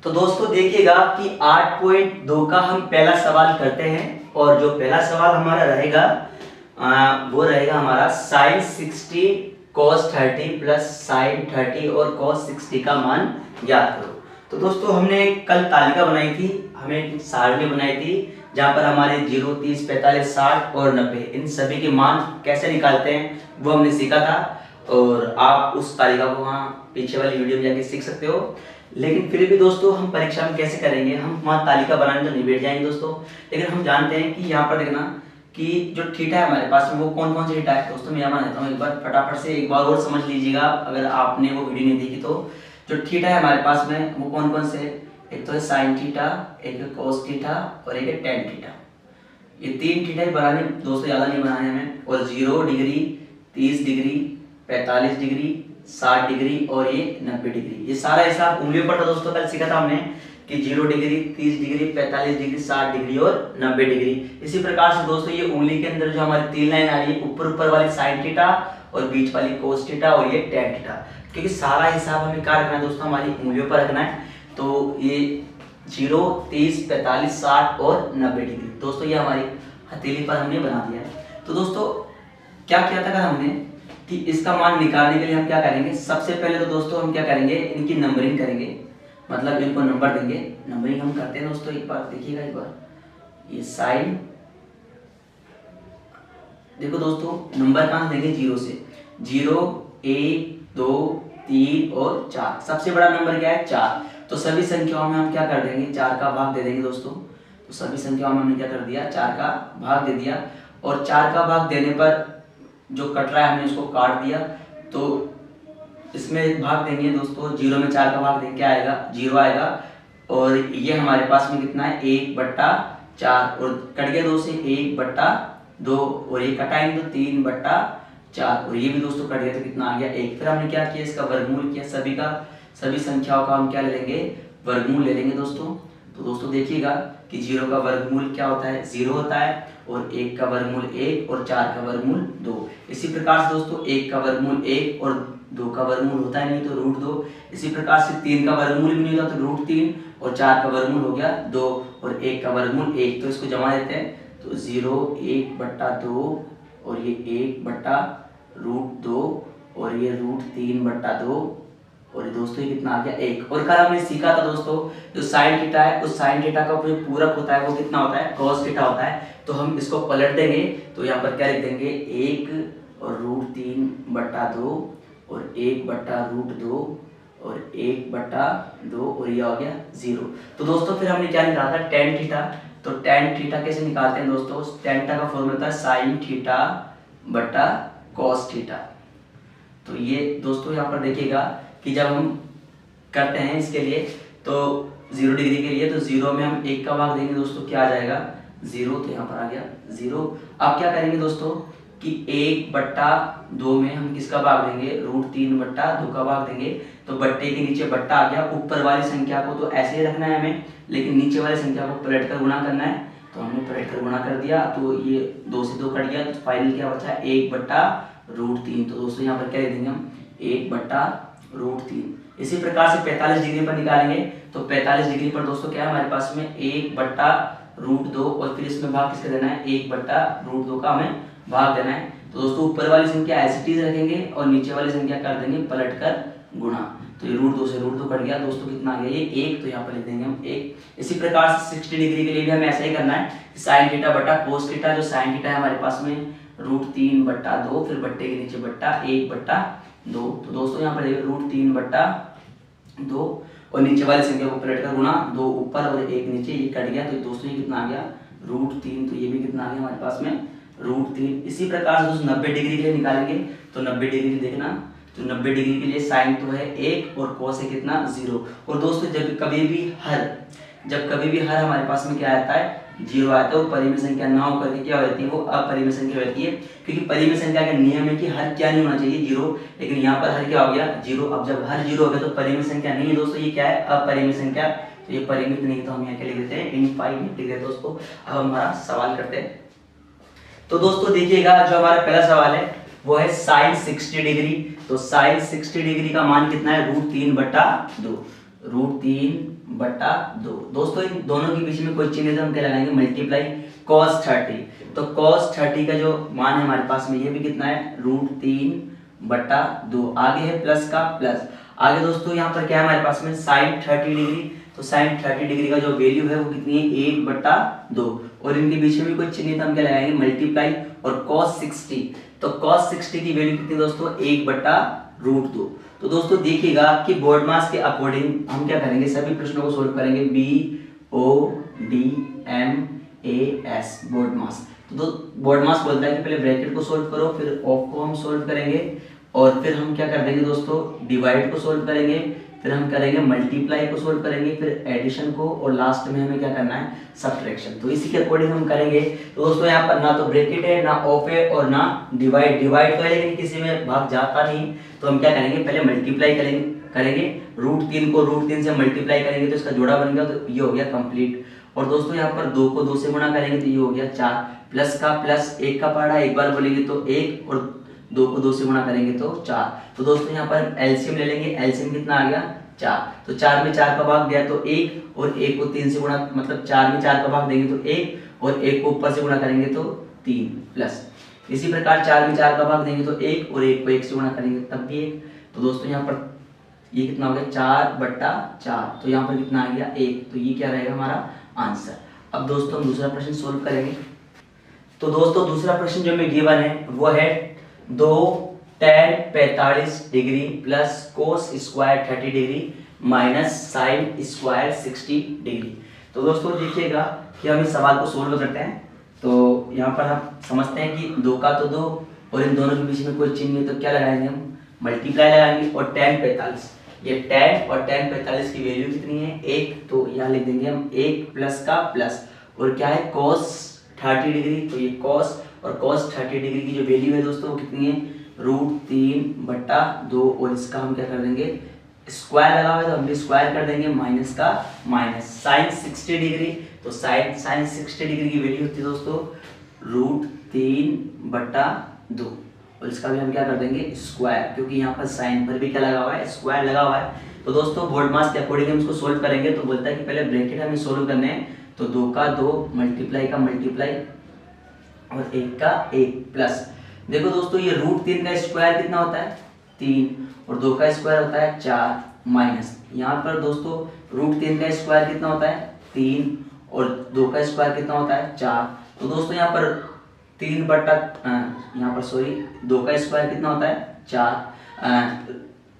तो दोस्तों देखिएगा कि 8.2 का हम पहला सवाल करते हैं और जो पहला सवाल हमारा रहेगा वो रहेगा हमारा sin 60 cos 30 प्लस sin 30 और cos 60 का मान ज्ञात करो। तो दोस्तों हमने कल तालिका बनाई थी, हमें सारणी बनाई थी जहाँ पर हमारे 0, 30, 45, 60 और 90 इन सभी के मान कैसे निकालते हैं वो हमने सीखा था और आप उस तालिका को वहाँ पीछे वाली वीडियो में जाके सीख सकते हो। लेकिन फिर भी दोस्तों हम परीक्षा में कैसे करेंगे, हम वहाँ तालिका बनाने तो नहीं बैठ जाएंगे दोस्तों। लेकिन हम जानते हैं कि यहाँ पर देखना कि जो थीटा है हमारे पास में वो कौन कौन से थीटा है। दोस्तों मैं यहाँ बना देता हूँ, एक बार फटाफट से एक बार और समझ लीजिएगा अगर आपने वो वीडियो नहीं देखी तो। जो थीटा है हमारे पास में वो कौन कौन से, एक तो है साइन थीटा, एक है कोस थीटा और एक है टेन थीटा। ये तीन थीटा ही बनाने दोस्तों, ज़्यादा नहीं बनाने हमें। और 0 डिग्री, 30 डिग्री, 45 डिग्री, 60 डिग्री और ये 90 डिग्री। ये सारा हिसाब उंगलियों पर था दोस्तों, कल सीखा था हमने कि 0 डिग्री, 30 डिग्री, 45 डिग्री, 60 डिग्री और 90 डिग्री। इसी प्रकार से दोस्तों ये उंगली के अंदर जो हमारी तीन लाइन आ रही है, ऊपर वाली साइन थीटा और बीच वाली कोस थीटा और ये टेन थीटा, क्योंकि सारा हिसाब हमें क्या रखना है दोस्तों, हमारी उंगलियों पर रखना है। तो ये 0, 30, 45, 60 और 90 डिग्री दोस्तों ये हमारी हथेली पर हमने बना दिया है। तो दोस्तों क्या किया था हमने कि इसका मान निकालने के लिए हम क्या करेंगे, सबसे पहले तो दोस्तों हम क्या करेंगे, इनकी नंबरिंग करेंगे, मतलब इनको नंबर देंगे। नंबरिंग हम करते हैं दोस्तों, एक बार देखिएगा, एक बार ये साइन, देखो दोस्तों नंबर कहाँ देंगे, 0 से 0, 1, 2, 3 और 4। सबसे बड़ा नंबर क्या है, 4। तो सभी संख्याओं में हम क्या कर देंगे, 4 का भाग दे देंगे दोस्तों। तो सभी संख्याओं में हमने क्या कर दिया, 4 का भाग दे दिया। और 4 का भाग देने पर जो कट रहा है हमने उसको काट दिया। तो इसमें एक भाग देंगे दोस्तों, 0 में 4 का भाग देंगे, क्या आएगा, 0 आएगा। और ये हमारे पास में कितना है, 1/4 और कट गया 2 से 1/2 और ये कटाएंगे तो 3/4 और ये भी दोस्तों कट गया तो कितना आ गया, 1। फिर हमने क्या किया, इसका वर्गमूल किया, सभी संख्याओं का हम क्या ले लेंगे, वर्गमूल ले लेंगे दोस्तों। तो दोस्तों देखिएगा कि 0 का वर्गमूल क्या होता है, 0 होता है, और 1 का वर्गमूल 1 और 4 का वर्गमूल 2। इसी प्रकार से दोस्तों 1 का वर्गमूल 1 और 2 का वर्गमूल होता है नहीं तो √2। इसी प्रकार से 3 का वर्गमूल भी नहीं होता तो √3 और 4 का वर्गमूल हो गया 2 और 1 का वर्गमूल 1। तो इसको जमा देते हैं तो 0 1/2 और ये 1/√2 और ये √3/2 और दोस्तों ये कितना आ गया, 1। और कल हमने सीखा था दोस्तों जो साइन थीटा है उस साइन थीटा का जो पूरक होता है वो कितना होता है, कॉस थीटा होता है। तो हम इसको पलट देंगे तो यहाँ पर क्या लिख देंगे, 1 और √3/2 और 1/√2 और 1/2 और ये हो गया 0। तो दोस्तों फिर हमने क्या निकाला था, टेन थीटा। तो टेन थीटा कैसे निकालते हैं दोस्तों, टेन थीटा का फॉर्मूला होता है साइन थीटा बटा कॉस थीटा। तो ये दोस्तों यहाँ पर देखिएगा कि जब हम करते हैं इसके लिए तो 0 डिग्री के लिए तो 0 में हम 1 का भाग देंगे दोस्तों, क्या आ जाएगा, 0। तो यहाँ पर आ गया 0। अब क्या करेंगे दोस्तों कि 1/2 में हम किसका भाग देंगे, √3/2 का भाग देंगे। तो बट्टे के नीचे बट्टा आ गया, ऊपर वाली संख्या को तो ऐसे ही रखना है हमें, लेकिन नीचे वाली संख्या को पलट कर गुणा करना है। तो हमने पलट कर गुणा कर दिया तो ये 2 से 2 कट गया तो फाइनल क्या बचा, 1/√3। तो दोस्तों यहाँ पर क्या लिख देंगे हम, 1/√3। इसी प्रकार से 45 डिग्री पर निकालेंगे तो 45 डिग्री पर दोस्तों क्या है हमारे पास में, 1/√2 और फिर इसमें भाग किसका देना है, 1/√2 का हमें भाग देना है। तो दोस्तों ऊपर वाली संख्या एज इट इज रखेंगे और नीचे वाली संख्या कर देंगे पलट कर गुणा। तो ये √2 से √2 कट गया दोस्तों, कितना आ गया, ये 1। तो यहाँ पर लिख देंगे हम 1। इसी प्रकार से 60 डिग्री के लिए भी हमें ऐसा ही करना है, साइन थीटा बटा कोस थीटा। जो साइन थीटा है हमारे पास में √3/2 फिर बट्टे के नीचे बट्टा 1/2। तो दोस्तों यहाँ पर √3/2 और नीचे वाली संख्या को पलट कर गुणा, 2 ऊपर और 1 नीचे, ये कट गया। तो दोस्तों ये कितना आ गया, √3। तो ये भी कितना आ गया हमारे पास में, √3। इसी प्रकार से दोस्तों 90 डिग्री के लिए निकालेंगे तो 90 डिग्री देखना, तो 90 डिग्री के लिए साइन तो है 1 और कोस है कितना, 0। और दोस्तों जब कभी भी हर हमारे पास में क्या आता है, 0 आता है। वो परिमेय संख्या ना होकर के क्या होती है, वो अपरिमेय संख्या होती है, क्योंकि परिमेय संख्या का नियम है कि हर क्या नहीं होना चाहिए, 0। लेकिन यहाँ पर हर क्या हो गया, 0। अब जब हर 0 हो गया तो परिमेय संख्या नहीं है दोस्तों, ये क्या है, अपरिमेय संख्या। तो ये परिमित नहीं, तो हम यहाँ क्या लिख देते हैं, इनफाइनाइट लिख देते हैं दोस्तों। अब हमारा सवाल करते हैं। तो दोस्तों देखिएगा जो हमारा पहला सवाल है वो है साइन 60 डिग्री। तो साइन 60 डिग्री का मान कितना है, √3/2। √3/2। दोस्तों इन दोनों के बीच में कोई चिन्ह है तो हम क्या लगाएंगे, मल्टीप्लाई cos 30। तो cos 30 का जो मान है हमारे पास में ये भी कितना है, √3/2। आगे है प्लस का प्लस। आगे दोस्तों यहाँ पर क्या है हमारे पास में, sin 30 डिग्री। तो sin 30 डिग्री का जो वैल्यू है वो कितनी है, 1/2। और इनके बीच में भी कोई चिन्ह तो हम क्या लगाएंगे, मल्टीप्लाई। और cos 60, तो cos 60 की वैल्यू कितनी दोस्तों, 1/√2। तो दोस्तों देखिएगा कि बोर्ड मास के अकॉर्डिंग हम क्या करेंगे, सभी प्रश्नों को सोल्व करेंगे। BODMAS बोर्ड मास। तो बोर्ड मास बोलता है कि पहले ब्रैकेट को सोल्व करो, फिर ऑफ को हम सोल्व करेंगे, और फिर हम क्या कर देंगे दोस्तों, डिवाइड को सोल्व करेंगे, फिर हम करेंगे मल्टीप्लाई को सोल्व करेंगे, फिर एडिशन को, और लास्ट में हमें क्या करना है, सब्ट्रैक्शन। तो इसी के अकॉर्डिंग हम करेंगे। तो दोस्तों यहाँ पर ना तो ब्रैकेट है, ना ऑफ है, और ना डिवाइड। डिवाइड तो है लेकिन किसी में भाग जाता नहीं, तो हम क्या करेंगे, पहले मल्टीप्लाई करेंगे √3 को √3 से मल्टीप्लाई करेंगे तो इसका जोड़ा बन गया, तो ये हो गया कंप्लीट। और दोस्तों यहाँ पर 2 को 2 से गुणा करेंगे तो ये हो गया 4। प्लस का प्लस, एक का पहाड़ा एक बार बोलेंगे तो 1, और 2 को 2 से गुणा करेंगे तो 4। तो दोस्तों यहाँ पर एलसीएम ले लेंगे। एलसीएम कितना आ गया, 4। तो 4 में 4 का भाग दिया तो 1, और 1 को 3 से गुणा, मतलब 4 में 4 का भाग देंगे तो 1, और 1 को ऊपर से गुणा करेंगे तो 3 प्लस। इसी प्रकार 4 में 4 का भाग देंगे तो 1, और 1 को 1 से गुणा करेंगे तब भी 1। तो दोस्तों यहाँ पर ये कितना हो गया, 4/4। तो यहाँ पर कितना आ गया, 1। तो ये क्या रहेगा हमारा आंसर। अब दोस्तों हम दूसरा प्रश्न सोल्व करेंगे। तो दोस्तों दूसरा प्रश्न जो हमें गिवन है वो है 2 tan 45 degree plus cos square 30 degree minus sin square 60 degree. तो दोस्तों देखिएगा कि हम इस सवाल को सोल्व करते हैं। तो यहाँ पर हम समझते हैं कि 2 का तो 2, और इन दोनों के बीच में कोई चिन्ह नहीं, तो क्या लगाएंगे हम, मल्टीप्लाई लगाएंगे। और tan 45, ये tan और tan 45 की वैल्यू कितनी है, 1। तो यहाँ लिख देंगे हम 1 प्लस का प्लस, और क्या है cos 30 डिग्री। तो ये cos और cos 30 डिग्री की जो वैल्यू है दोस्तों वो कितनी है, √3/2। और इसका हम क्या कर देंगे, स्क्वायर लगा हुआ है तो हम भी स्क्वायर कर देंगे, माइनस का माइनस। sin 60 डिग्री, तो sin 60 डिग्री की वैल्यू होती है दोस्तों √3/2, और इसका भी हम क्या कर देंगे, स्क्वायर, क्योंकि यहाँ पर साइन पर भी क्या लगा हुआ है, स्क्वायर लगा हुआ है। तो दोस्तों बोर्ड मास के अकॉर्डिंग हम इसको सोल्व करेंगे। तो बोलता है कि पहले ब्रैकेट हमें सोल्व करने हैं। तो 2 का 2, मल्टीप्लाई का मल्टीप्लाई, और 1 का 1 प्लस। देखो दोस्तों ये √3 का स्क्वायर कितना होता है, 3, और 2 का स्क्वायर होता है 4, माइनस यहाँ पर दोस्तों √3 का स्क्वायर कितना होता है, 3, और 2 का स्क्वायर कितना होता है, 4। तो दोस्तों यहाँ पर 2 का स्क्वायर कितना होता है, 4,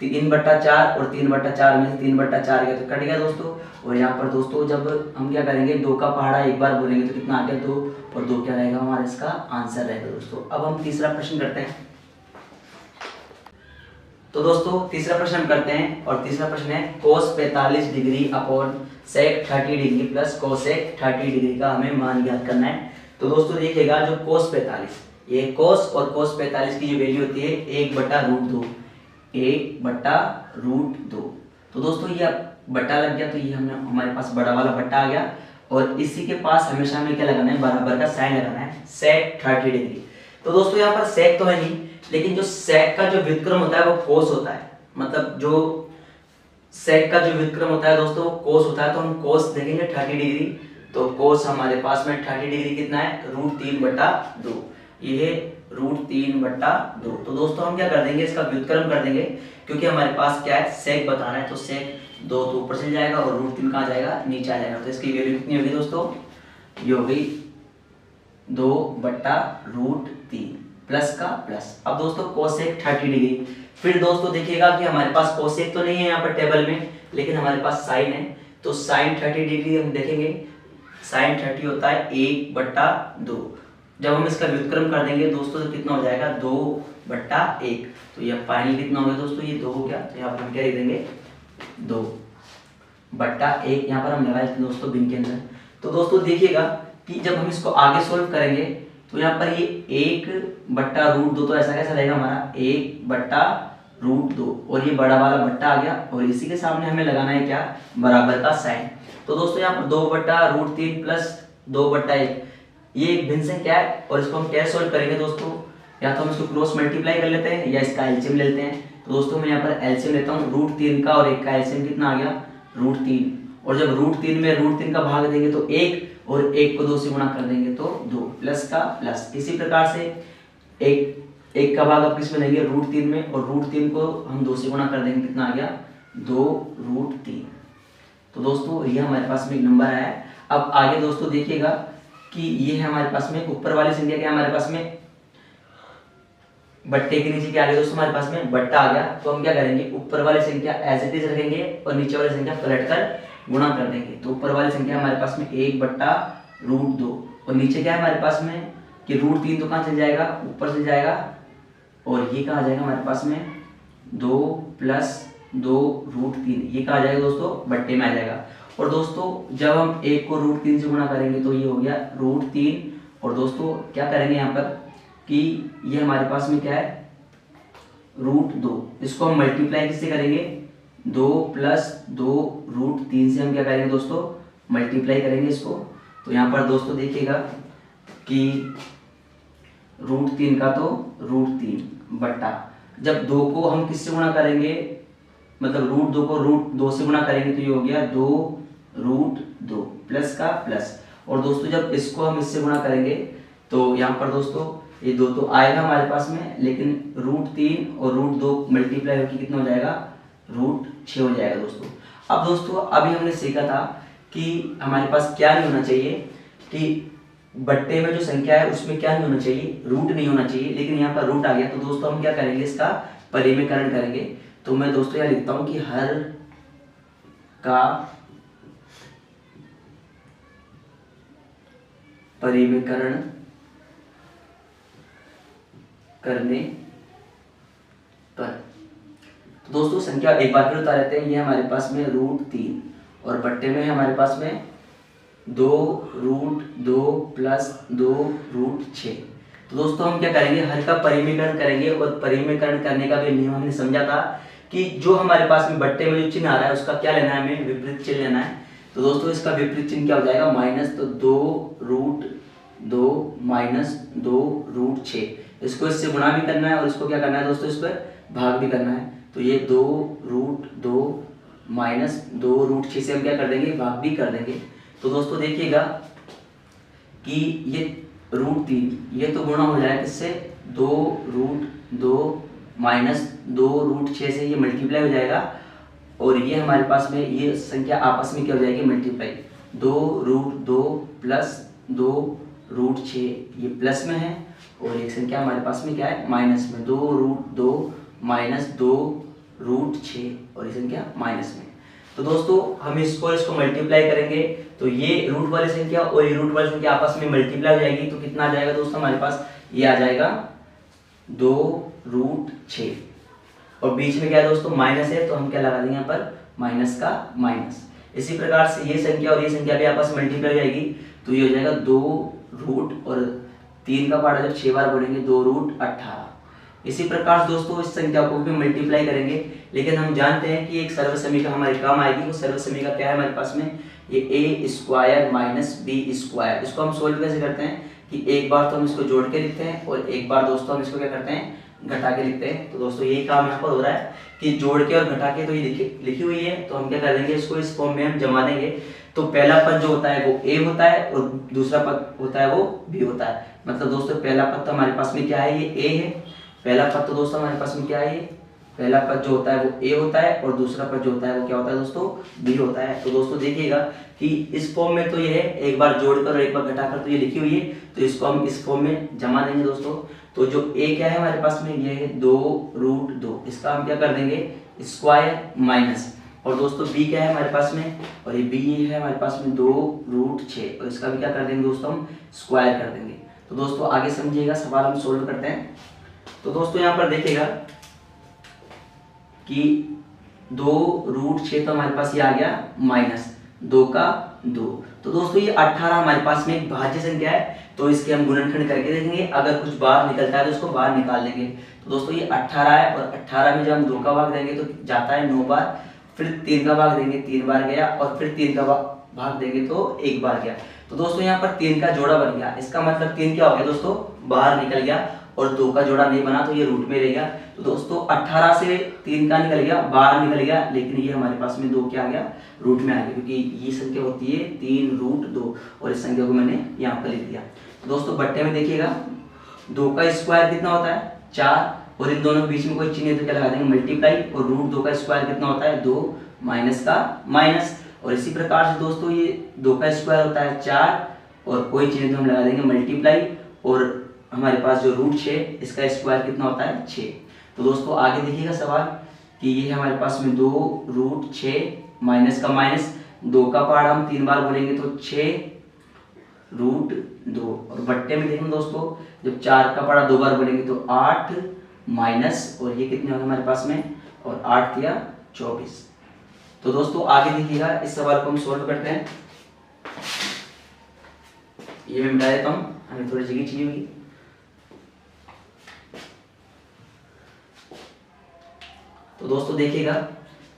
3/4, और 3/4 में से 3/4 गया तो कट गया दोस्तों। और यहाँ पर दोस्तों जब हम क्या करेंगे, 2 का पहाड़ा एक बार बोलेंगे तो कितना आ गया, 2, और 2 क्या रहेगा हमारा इसका आंसर रहेगा दोस्तों। अब हम तीसरा प्रश्न करते हैं। तो दोस्तों तीसरा प्रश्न हम करते हैं, और तीसरा प्रश्न है cos 45 degree upon sec 30 degree plus cosec 30 degree का हमें मान ज्ञात करना है। तो दोस्तों देखिएगा जो cos 45, ये cos और cos 45 की जो वैल्यू होती है 1/√2, 1/√2। तो दोस्तों ये बटा लग गया, तो ये हमने हमारे पास बड़ा वाला बटा आ गया, और इसी के पास हमेशा हमें क्या लगाना है, बराबर का साइन लगाना है, sec 30 डिग्री। तो दोस्तों यहाँ पर sec तो है नहीं, लेकिन जो sec का जो व्युत्क्रम होता है वो cos होता है। मतलब जो sec का जो व्युत्क्रम होता है दोस्तों वो cos होता है। तो हम cos देखेंगे 30 डिग्री, तो cos हमारे पास में 30 डिग्री कितना है, √3/2, ये √3/2। तो दोस्तों हम क्या कर देंगे, इसका व्युत्क्रम कर देंगे, क्योंकि हमारे पास क्या है, sec बताना है। तो sec 2 तो ऊपर चल जाएगा, और √3 कहाँ जाएगा, नीचे आ जाएगा। तो इसकी वैल्यू कितनी होगी दोस्तों, ये हो गई 2/√3 प्लस का प्लस। अब दोस्तों cosec 30 डिग्री, फिर दोस्तों देखिएगा कि हमारे पास cosec तो नहीं है यहाँ पर टेबल में, लेकिन हमारे पास sin है। तो sin 30 डिग्री हम देखेंगे, sin 30 होता है 1/2। जब हम इसका व्युत्क्रम कर देंगे दोस्तों तो कितना हो जाएगा, 2/1। तो यह फाइनल कितना हो गया दोस्तों, ये 2 हो गया। तो यहाँ पर हम क्या लिख देंगे, 2/1 यहाँ पर हम लगा देते हैं दोस्तों बिन के अंदर। तो दोस्तों देखिएगा कि जब हम इसको आगे सोल्व करेंगे तो यहाँ पर ये 1/√2, तो ऐसा कैसा रहेगा हमारा 1/√2, और ये बड़ा वाला बट्टा आ गया, और इसी के सामने हमें लगाना है क्या, बराबर का साइन। तो दोस्तों यहाँ पर 2/√3 प्लस 2/1, ये एक भिन्न संख्या है, और इसको हम कैसे सोल्व करेंगे दोस्तों, या तो हम इसको क्रॉस मल्टीप्लाई कर लेते हैं या इसका एलसीएम लेते हैं। तो दोस्तों मैं यहाँ पर एलसीएम लेता हूँ, √3 का और 1 का एलसीएम कितना आ गया, √3, और जब √3 में √3 का भाग देंगे तो 1, और 1 को 2 से गुणा कर देंगे तो 2, प्लस का प्लस। इसी प्रकार से एक का भाग आप किस में देंगे, √3 में, और √3 को हम 2 से गुणा कर देंगे, कितना आ गया 2√3। तो दोस्तों ये हमारे पास में एक नंबर आया है। अब आगे दोस्तों देखिएगा कि ये है हमारे पास में ऊपर वाली संख्या क्या है, हमारे पास में बट्टे के नीचे क्या आ गया दोस्तों, हमारे पास में बट्टा आ गया। तो हम क्या करेंगे, ऊपर वाली संख्या एज इट इज रखेंगे और नीचे वाली संख्या पलट कर गुणा कर देंगे। तो ऊपर वाली संख्या हमारे पास में 1/√2, और नीचे क्या है हमारे पास में कि √3 तो कहाँ चल जाएगा, ऊपर चल जाएगा, और ये कहाँ आ जाएगा हमारे पास में 2 + 2√3, ये कहाँ आ जाएगा दोस्तों, बट्टे में आ जाएगा। और दोस्तों जब हम 1 को √3 से गुणा करेंगे तो ये हो गया √3, और दोस्तों क्या करेंगे यहाँ पर कि ये हमारे पास में क्या है √2, इसको हम मल्टीप्लाई किससे करेंगे, 2 + 2√3 से हम क्या करेंगे दोस्तों, मल्टीप्लाई करेंगे इसको। तो यहाँ पर दोस्तों देखिएगा कि √3 का तो √3 बट्टा, जब 2 को हम किससे गुणा करेंगे, मतलब √2 को √2 से गुणा करेंगे तो ये हो गया 2√2, प्लस का प्लस। और दोस्तों जब इसको हम इससे गुणा करेंगे तो यहाँ पर दोस्तों ये 2 तो आएगा हमारे पास में, लेकिन √3 और √2 मल्टीप्लाई होकर कितना हो जाएगा, √6 हो जाएगा दोस्तों। अब दोस्तों अभी हमने सीखा था कि हमारे पास क्या नहीं होना चाहिए, कि बट्टे में जो संख्या है उसमें क्या नहीं होना चाहिए, रूट नहीं होना चाहिए, लेकिन यहाँ पर रूट आ गया। तो दोस्तों हम क्या करेंगे, इसका परिमेयकरण करेंगे। तो मैं दोस्तों यहाँ लिखता हूँ कि हर का परिमेयकरण करने पर, तो दोस्तों संख्या एक बार फिर उतार लेते हैं। ये हमारे पास में √3 और बट्टे में है हमारे पास में 2√2 + 2√6। तो दोस्तों हम क्या करेंगे, हर का परिमेयकरण करेंगे, और परिमेयकरण करने का भी नियम हमने समझा था कि जो हमारे पास में बट्टे में जो चिन्ह आ रहा है उसका क्या लेना है, हमें विपरीत चिन्ह लेना है। तो दोस्तों इसका विपरीत चिन्ह क्या हो जाएगा, माइनस, तो 2√2 - 2√6, इसको इससे गुणा भी करना है और इसको क्या करना है दोस्तों, इस पर भाग भी करना है। तो ये 2√2 - 2√6 से हम क्या कर देंगे, भाग भी कर देंगे। तो दोस्तों देखिएगा कि ये √3 ये तो गुणा हो जाएगा किससे, 2√2 - 2√6 से ये मल्टीप्लाई हो जाएगा, और ये हमारे पास में ये संख्या आपस में क्या हो जाएगी, मल्टीप्लाई। 2√2 + 2√6 ये प्लस में है, और एक संख्या हमारे पास में क्या है, माइनस में, 2√2 - 2√6, और ये संख्या माइनस में। तो दोस्तों हम इसको मल्टीप्लाई करेंगे तो ये रूट वाली संख्या और ये रूट वाली संख्या आपस में मल्टीप्लाई हो जाएगी। तो कितना आ जाएगा दोस्तों, हमारे पास ये आ जाएगा 2√6, और बीच में क्या है दोस्तों, माइनस है, तो हम क्या लगा देंगे यहाँ पर, माइनस का माइनस। इसी प्रकार से ये संख्या और ये संख्या भी आपस में मल्टीप्लाई हो जाएगी, तो ये हो जाएगा 2 और 3 का पार्ट जब 6 बार बढ़ेंगे 2√18। इसी प्रकार दोस्तों इस संख्या को भी मल्टीप्लाई करेंगे, लेकिन हम जानते हैं कि एक सर्व समीकरण हमारे काम आएगी। वो सर्व समीकरण क्या है हमारे पास में, ये a² - b²। इसको हम सोल्व कैसे करते हैं कि एक बार तो हम इसको जोड़ के लिखते हैं और एक बार दोस्तों हम इसको क्या करते हैं, घटा के लिखते हैं। तो दोस्तों यही काम यहाँ पर हो रहा है कि जोड़ के और घटा के, तो ये लिखी हुई है, तो हम क्या कर देंगे, इसको इस फॉर्म में हम जमा देंगे। तो पहला पद जो होता है वो a होता है और दूसरा पद होता है वो b होता है। मतलब दोस्तों पहला पद तो हमारे पास में क्या है, ये a है, पहला पद तो दोस्तों हमारे पास में क्या है, ये पहला पद जो होता है वो a होता है, और दूसरा पद जो होता है वो क्या होता है दोस्तों, b होता है। तो दोस्तों देखिएगा कि इस फॉर्म में तो ये है, एक बार जोड़कर और एक बार घटाकर तो ये लिखी हुई है, तो इसको हम इस फॉर्म में जमा देंगे दोस्तों। तो जो a क्या है हमारे पास में, ये है 2√2, इसका हम क्या कर देंगे, स्क्वायर माइनस, और दोस्तों b क्या है हमारे पास में, और ये b है हमारे पास में 2√6, और इसका भी क्या कर देंगे दोस्तों, हम स्क्वायर कर देंगे। तो दोस्तों आगे समझिएगा, सवाल हम सोल्व करते हैं। तो दोस्तों यहाँ पर देखिएगा कि 2√6 तो हमारे पास ये आ गया माइनस 2 का 2। तो दोस्तों ये 18 हमारे पास में एक भाज्य संख्या है, तो इसके हम गुणनखंड करके देखेंगे, अगर कुछ बाहर निकलता है तो उसको बाहर निकाल देंगे। तो दोस्तों ये 18 है, और 18 में जब हम 2 का भाग देंगे तो जाता है 9 बार, फिर 3 का भाग देंगे 3 बार गया, और फिर 3 का भाग देंगे तो 1 बार गया। तो दोस्तों यहाँ पर 3 का जोड़ा बन गया, इसका मतलब 3 क्या हो गया दोस्तों, बाहर निकल गया, और 2 का जोड़ा नहीं बना तो ये रूट में रहेगा। तो दोस्तों 18 से 3 का निकल गया, 12 निकल गया, लेकिन ये हमारे पास में 2 क्या आ गया, रूट में आ गया, क्योंकि ये संख्या होती है 3 रूट 2 और इस संख्या को मैंने यहाँ पर लिख दिया। तो दोस्तों बट्टे में देखिएगा 2 का स्क्वायर कितना होता है 4, और इन दोनों के बीच में कोई चिन्ह है तो क्या लगा देंगे मल्टीप्लाई, और रूट 2 का स्क्वायर कितना होता है 2 माइनस का माइनस। और इसी प्रकार से दोस्तों ये 2 का स्क्वायर होता है 4 और कोई चिन्ह तो हम लगा देंगे मल्टीप्लाई, और हमारे पास जो रूट 6 इसका स्क्वायर कितना होता है 6। तो दोस्तों आगे देखिएगा सवाल कि ये हमारे पास में 2 रूट 6 माइनस का माइनस, 2 का पहाड़ा हम 3 बार बोलेंगे तो 6 रूट 2, और बट्टे में देखेंगे दोस्तों जब 4 का पहाड़ा 2 बार बोलेंगे तो 8 माइनस, और ये कितने होंगे हमारे पास में, और 8 या 24। तो दोस्तों आगे देखिएगा इस सवाल को हम सोल्व करते हैं। ये मैं मिटा देता हूँ, हमें थोड़ी जगह चाहिए होगी। तो दोस्तों देखिएगा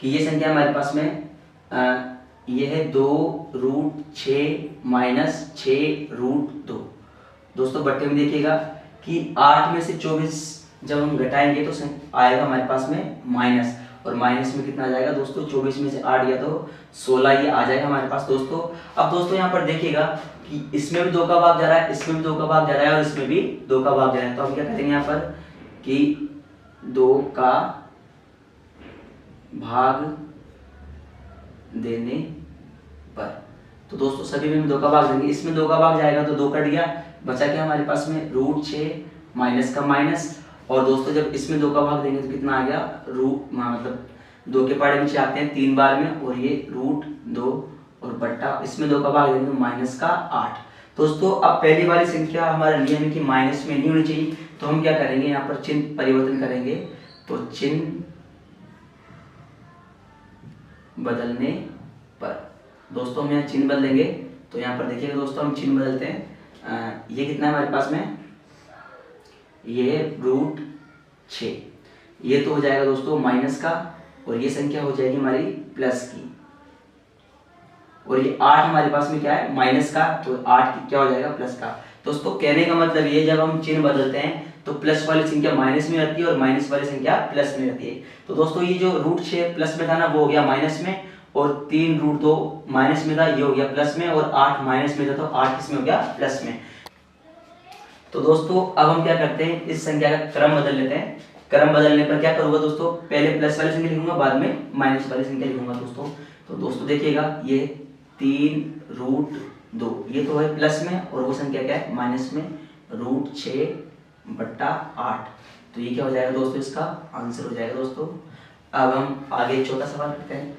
कि ये संख्या हमारे पास में ये है 2 रूट 6 माइनस 6 रूट 2। दोस्तों बट्टे में देखिएगा कि 8 में से 24 जब हम घटाएंगे तो आएगा हमारे पास में माइनस, और माइनस में कितना आ जाएगा दोस्तों 24 में से 8 या तो 16 ये आ जाएगा हमारे पास दोस्तों। अब दोस्तों यहाँ पर देखिएगा कि इसमें भी 2 का भाग जा रहा है, इसमें भी 2 का भाग जा रहा है, और इसमें भी 2 का भाग जा रहा है। तो हम क्या करेंगे यहाँ पर कि 2 का भाग देने पर, तो दोस्तों सभी में 2 का भाग देंगे, इसमें 2 का भाग जाएगा तो 2 कट गया, बचा क्या हमारे पास में रूट 6 माइनस का माइनस। और दोस्तों जब इसमें 2 का भाग देंगे तो कितना आ गया रूट, मतलब 2 के पहाड़े नीचे आते हैं 3 बार में, और ये रूट 2 और बट्टा इसमें 2 का भाग देंगे तो माइनस का 8। दोस्तों अब पहली वाली संख्या हमारा नियम है कि माइनस में नहीं होनी चाहिए, तो हम क्या करेंगे यहाँ पर चिन्ह परिवर्तन करेंगे। तो चिन्ह बदलने पर दोस्तों हम यहाँ चिन्ह बदलेंगे। तो यहाँ पर देखिएगा दोस्तों हम चिन्ह बदलते हैं। ये कितना है हमारे पास में, ये रूट 6, ये तो हो जाएगा दोस्तों माइनस का, और ये संख्या हो जाएगी हमारी प्लस की, और ये 8 हमारे पास में क्या है माइनस का, तो 8 की क्या हो जाएगा प्लस का। दोस्तों कहने का मतलब ये जब हम चिन्ह बदलते हैं तो प्लस वाली संख्या माइनस में रहती है और माइनस वाली संख्या प्लस में रहती है। तो दोस्तों ये जो रूट 6 प्लस में था ना वो हो गया माइनस में, और 3 रूट 2 माइनस में था ये हो गया प्लस में, और 8 माइनस में था तो 8 किसमें हो गया प्लस में। तो दोस्तों अब हम क्या करते हैं इस संख्या का क्रम बदल लेते हैं। क्रम बदलने पर क्या करूंगा दोस्तों, पहले प्लस वाली संख्या लिखूंगा बाद में माइनस वाली संख्या लिखूंगा दोस्तों। तो दोस्तों देखिएगा ये 3 रूट 2 ये तो है प्लस में, और वो संख्या क्या है माइनस में, रूट 6 बट्टा 8। तो ये क्या हो जाएगा दोस्तों, इसका आंसर हो जाएगा दोस्तों। अब हम आगे छोटा सवाल करते हैं।